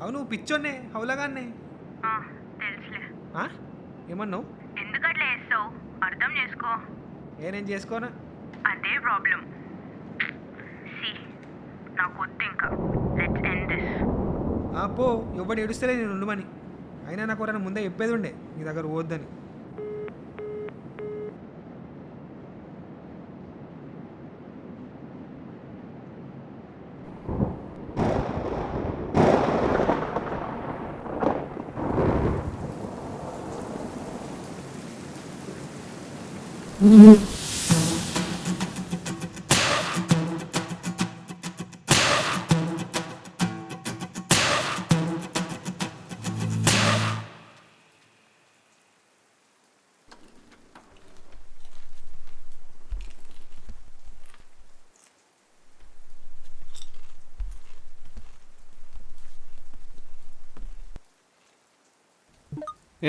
అవును పిచ్చోన్నే హౌలగాన్నే. ఆ, తెలుసులే. ఆ? ఏమన్నావు? ఎందుకట్లా చేస్తావు? అర్థం చేసుకో. నేను చేసుకోనా? అదే ప్రాబ్లం. సి, నాకు వద్దు ఇంకా. Let's end this. పో, ఎవడు ఏడుస్తలే నేను ఉండమని. అయినా నాకు ఎవరైనా ముందే చెప్పేది ఉండే నీ దగ్గర పోవద్దని.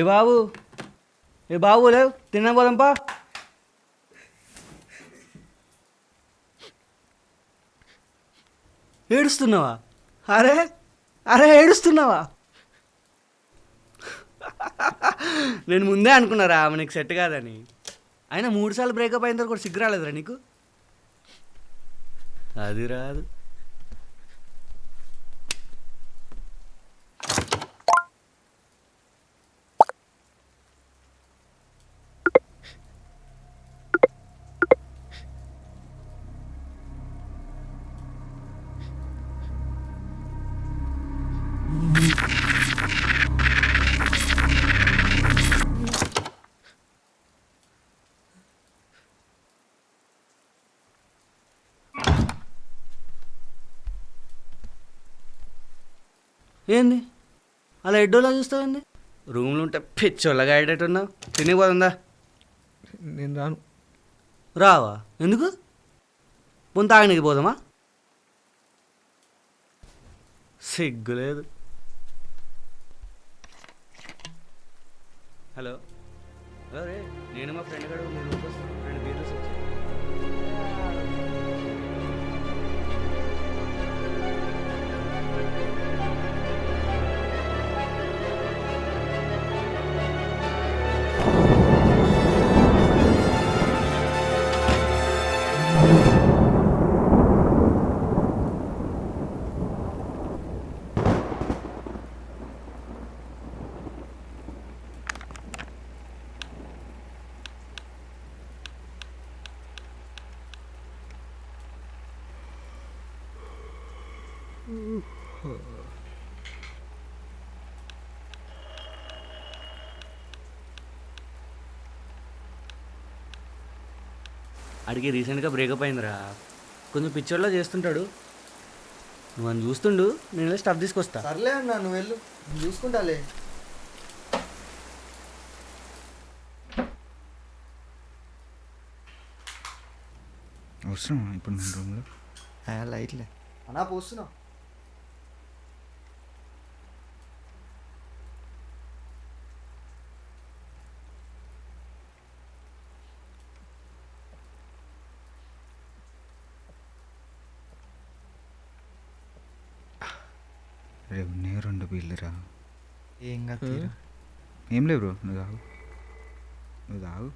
ఏ బాబు, ఏ బాబు లేవు తిన్నా పోదంపా. ఏడుస్తున్నావా? అరే అరే ఏడుస్తున్నావా? నేను ముందే అనుకున్నారా ఆమె నీకు సెట్ కాదని. అయినా 3 సార్లు బ్రేకప్ అయిన తర్వాత కూడా సిగ్గు రాలేదురా నీకు? అది రాదు. ఏంది అలా ఎడ్డోలా చూస్తావేంది? రూమ్లో ఉంటే పిచ్చోళ్ళగా అయ్యేటట్టున్నావు. తినిపోతుందా? నేను రాను. రావా? ఎందుకు? పొంత తాగనికి పోదామా? సిగ్గులేదు. హలో హలో రే, నేను మా ఫ్రెండ్ గడు మీ రూమ్కి వస్తాను. 2 బీర్లు వచ్చాయి. అడిగి రీసెంట్గా బ్రేకప్ అయిందిరా. కొంచెం పిచ్చోళ్ళ చేస్తుంటాడు. నువ్వు అని చూస్తుండు, నేను స్టఫ్ తీసుకొస్తా. సర్లే అన్నా, నువ్వు వెళ్ళు, నేను చూసుకుంటాలే. అవసరమా ఇప్పుడు మన రూమ్లో? లైట్లే అన్నా, పోస్తున్నా. రేపు ఉన్నాయి 2 బీర్లురా. ఏం కాదు. ఏం లేవు బ్రో, నువ్వు తాగు, నువ్వు తాగు.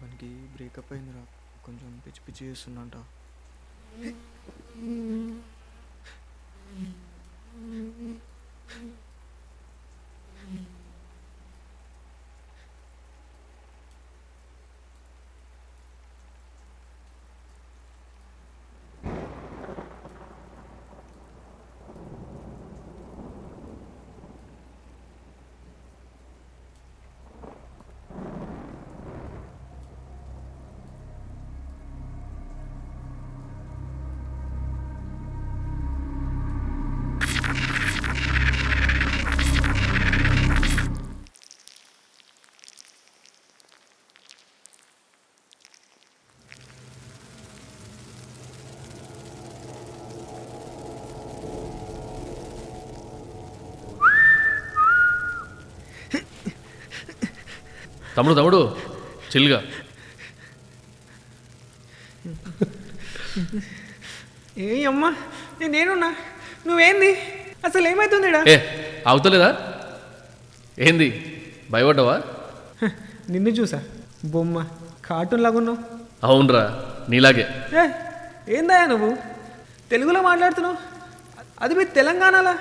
మనకి బ్రేకప్ అయిందిరా, కొంచెం పిచ్చి పిచ్చి చేస్తున్నంట. తమ్ముడు చిల్గా. ఏ అమ్మా నేనున్నా, నువ్వేంది అసలు ఏమవుతుంది ఈడ? ఏ అవుతలేదా ఏంది భయపడ్డావా? నిన్ను చూసా బొమ్మ కార్టూన్ లాగున్నావు. అవునరా నీలాగే. ఏ ఏందా నువ్వు తెలుగులో మాట్లాడుతున్నావు, అది మీ తెలంగాణలా.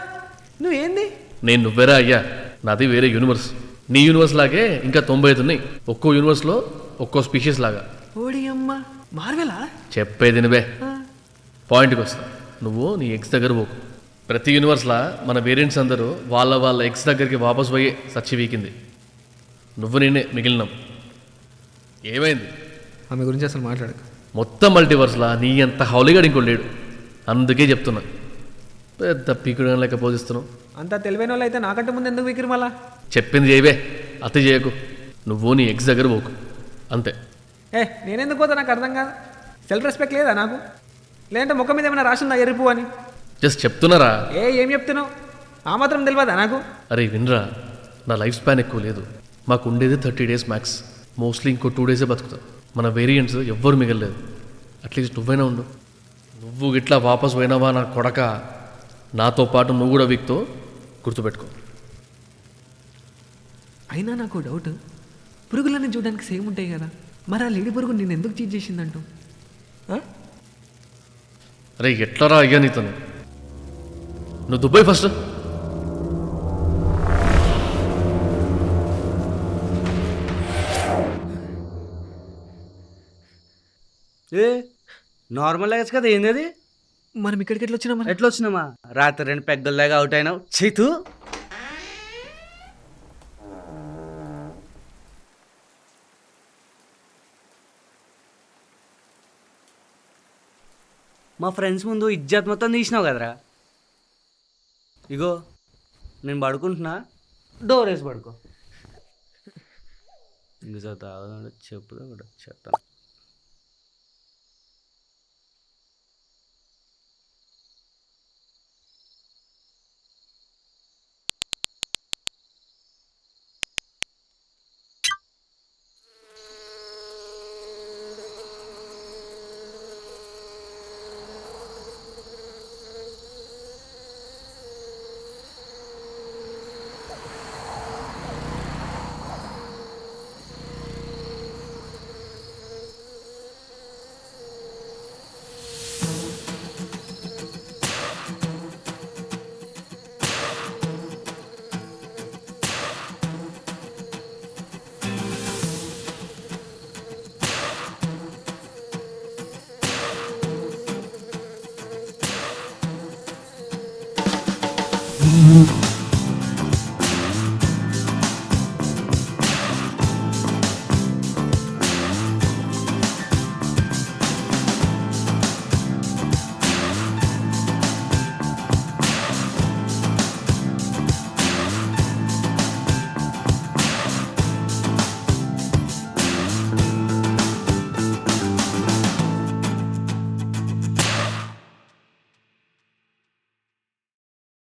నువ్వేంది? నేను నువ్వేరా అయ్యా, నాది వేరే యూనివర్స్. నీ యూనివర్స్ లాగే ఇంకా 90 ఉన్నాయి. ఒక్కో యూనివర్స్లో ఒక్కో స్పీషీస్ లాగా. ఓడి అమ్మ మార్వెలా? చెప్పేది నువ్వే. పాయింట్కి వస్తా. నువ్వు నీ ఎక్స్ దగ్గర పోకు. ప్రతి యూనివర్స్లా మన వేరియంట్స్ అందరూ వాళ్ళ ఎక్స్ దగ్గరికి వాపస్ పోయి సచ్చి వీకింది. నువ్వు నేనే మిగిలినాం. ఏమైంది? ఆమె గురించి అసలు మాట్లాడక. మొత్తం మల్టీవర్స్లా నీ అంత హౌలీగాడు ఇంకో లేడు. అందుకే చెప్తున్నా, పెద్ద పీకుడు లెక్క పోజిస్తున్నావు. అంత తెలివైన వాళ్ళు అయితే నాకంటే ముందు ఎందుకు వికిరు మళ్ళా? చెప్పింది చేయవే, అతి చేయకు. నువ్వు నీ ఎక్స్ దగ్గర పోకు అంతే. నేనెందుకు పోతా? నాకు అర్థం కాదు. సెల్ఫ్ రెస్పెక్ట్ లేదా నాకు? లేదంటే ముఖం మీద ఏమైనా రాసిందా ఎరుపు అని? జస్ట్ చెప్తున్నారా. ఏం చెప్తున్నావు? ఆ మాత్రం తెలియదా నాకు? అరే వినరా, నా లైఫ్ స్పాన్ ఎక్కువ లేదు. మాకు ఉండేది 30 days మ్యాక్స్. మోస్ట్లీ ఇంకో 2 days బతుకుతాం. మన వేరియంట్స్ ఎవ్వరు మిగలలేదు. అట్లీస్ట్ నువ్వైనా ఉండు. నువ్వు గిట్లా వాపస్ పోయినావా నా కొడక, నాతో పాటు నువ్వు కూడా వీక్తో గుర్తుపెట్టుకో. అయినా నాకు డౌట్, పురుగులన్నీ చూడడానికి సేమ్ ఉంటాయి కదా, మరి ఆ లేడీ పురుగు నేను ఎందుకు చీట్ చేసిందంటూ? అరే ఎట్లరా అయ్యా నీతో. నువ్వు దుబాయ్ ఫస్ట్. ఏ నార్మల్ లాగచ్చు కదా, ఏంది అది? మనం ఇక్కడికి ఎట్లా వచ్చినా? మరి ఎట్లా వచ్చినామా? రాత్రి 2 పెగ్గల్లాగా అవుట్ అయినావు. చీతు మా ఫ్రెండ్స్ ముందు ఇజ్జత్ మొత్తం తీసినావు కదరా. ఇగో నేను పడుకుంటున్నా, డోర్ వేసి పడుకో. ఇంక తాగుదాడు చెప్పుదా కూడా చెప్తాను.